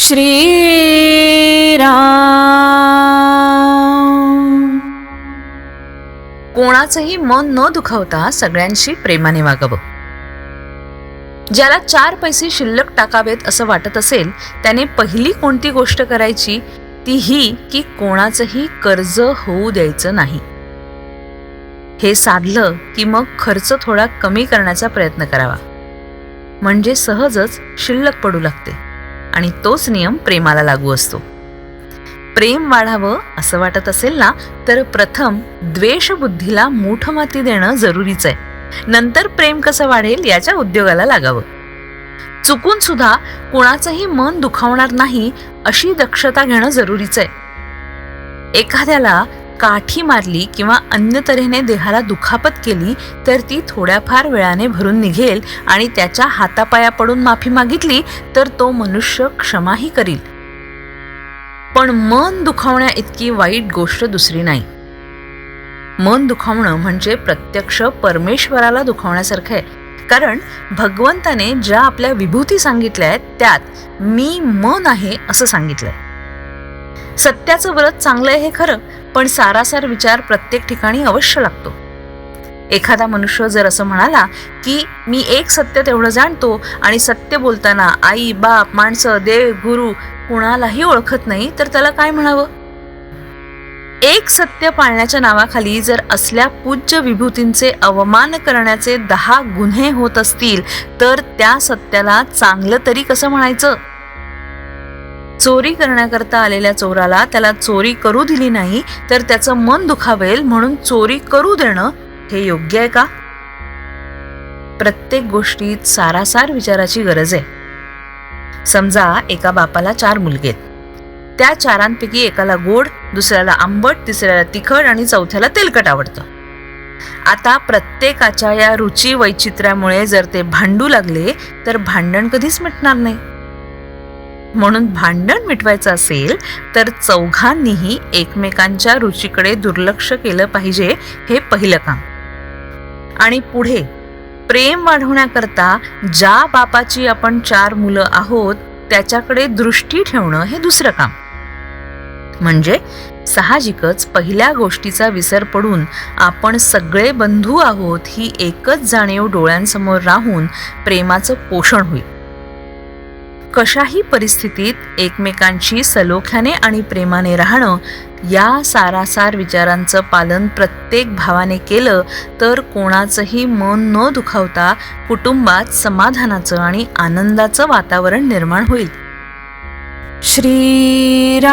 श्रीराम. कोणाचंही मन न दुखावता सगळ्यांशी प्रेमाने वागावं. ज्याला 4 पैसे शिल्लक टाकावेत असं वाटत असेल त्याने पहिली कोणती गोष्ट करायची ती ही की कोणाचंही कर्ज होऊ द्यायचं नाही. हे साधलं की मग खर्च थोडा कमी करण्याचा प्रयत्न करावा, म्हणजे सहजच शिल्लक पडू लागते आणि तोच नियम प्रेमाला लागू असतो. प्रेम वाढावं असं वाटत असेल ना, तर प्रथम द्वेषबुद्धीला मूठमाती देणं जरुरीच आहे. नंतर प्रेम कसं वाढेल याच्या उद्योगाला लागावं. चुकून सुद्धा कोणाचंही मन दुखावणार नाही अशी दक्षता घेणं जरुरीच आहे. एखाद्याला काठी मारली किंवा अन्य तऱ्हेने देहाला दुखापत केली तर ती थोड्याफार वेळाने भरून निघेल आणि त्याच्या हातापाया पडून माफी मागितली तर तो मनुष्य क्षमाही करील. पण मन दुखावण्या इतकी वाईट गोष्ट दुसरी नाही. मन दुखावणं म्हणजे प्रत्यक्ष परमेश्वराला दुखावण्यासारखं आहे. कारण भगवंताने ज्या आपल्या विभूती सांगितल्या आहेत त्यात मी मन आहे असं सांगितलंय. सत्याचं व्रत चांगलं आहे हे खरं, पण सारासार विचार प्रत्येक ठिकाणी अवश्य लागतो. एखादा मनुष्य जर असं म्हणाला की मी एक सत्य तेवढं जाणतो आणि सत्य बोलताना आई बाप माणसं देव गुरु कुणालाही ओळखत नाही, तर त्याला काय म्हणावं? एक सत्य पाळण्याच्या नावाखाली जर असल्या पूज्य विभूतींचे अवमान करण्याचे 10 गुन्हे होत असतील तर त्या सत्याला चांगलं तरी कसं म्हणायचं? चोरी करण्याकरता आलेल्या चोराला त्याला चोरी करू दिली नाही तर त्याचं मन दुखावेल म्हणून चोरी करू देणं हे योग्य आहे का? प्रत्येक गोष्टीत सारासार विचाराची गरज आहे. समजा एका बापाला 4 मुलगे आहेत. त्या 4 एकाला गोड, दुसऱ्याला आंबट, तिसऱ्याला तिखट आणि चौथ्याला तेलकट आवडतं. आता प्रत्येकाच्या या रुची वैचित्र्यामुळे जर ते भांडू लागले तर भांडण कधीच मिटणार नाही. म्हणून भांडण मिटवायचं असेल तर चौघांनीही एकमेकांच्या रुचीकडे दुर्लक्ष केलं पाहिजे, हे पहिलं काम. आणि पुढे प्रेम वाढवण्याकरता ज्या बापाची आपण 4 मुलं आहोत त्याच्याकडे दृष्टी ठेवणं हे दुसरं काम. म्हणजे साहजिकच पहिल्या गोष्टीचा विसर पडून आपण सगळे बंधू आहोत ही एकच जाणीव डोळ्यांसमोर राहून प्रेमाचं पोषण होईल. कशाही परिस्थितीत एकमेकांशी सलोख्याने आणि प्रेमाने राहणं या सारासार विचारांचं पालन प्रत्येक भावाने केलं तर कोणाचंही मन न दुखावता कुटुंबात समाधानाचं आणि आनंदाचं वातावरण निर्माण होईल. श्रीराम.